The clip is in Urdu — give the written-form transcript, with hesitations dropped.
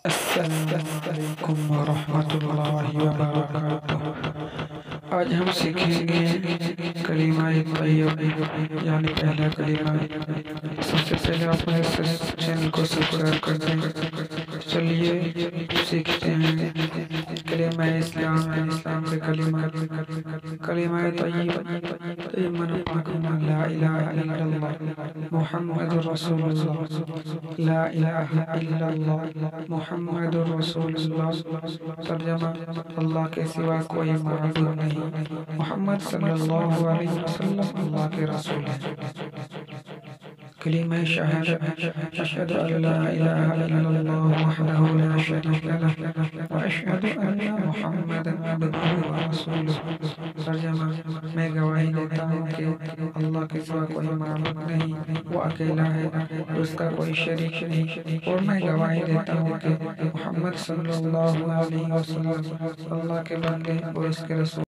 السلام علیکم ورحمۃ اللہ وبرکاتہ۔ آج ہم سیکھیں گے کلمہ طیب یعنی پہلا کلمہ۔ سب سے پہلے آپ میرے چینل کو سبسکرائب کر دیں۔ چلیے سیکھتے ہیں کلمہ اسلام کے کلمہ طیب معنی پاک ہونا، لا الہ الا اللہ محمد رسول اللہ، لا الہ الا اللہ محمد رسول اللہ۔ ترجمہ: اللہ کے سوا کوئی معبود نہیں، محمد صلی اللہ علیہ وسلم اللہ کے رسول ہیں۔ کلمہ شہادت: اشہد ان لا الہ الا اللہ وحدہ لا شریک لہ واشہد ان محمدا عبدہ ورسولہ۔ ترجمہ: میں گواہی دیتا ہوں کہ اللہ کے سوا کوئی معبود نہیں، وہ اکیلا ہے، اس کا کوئی شریک نہیں، اور میں گواہی دیتا ہوں کہ محمد صلی اللہ علیہ وسلم اللہ کے بندے اور اس کے رسول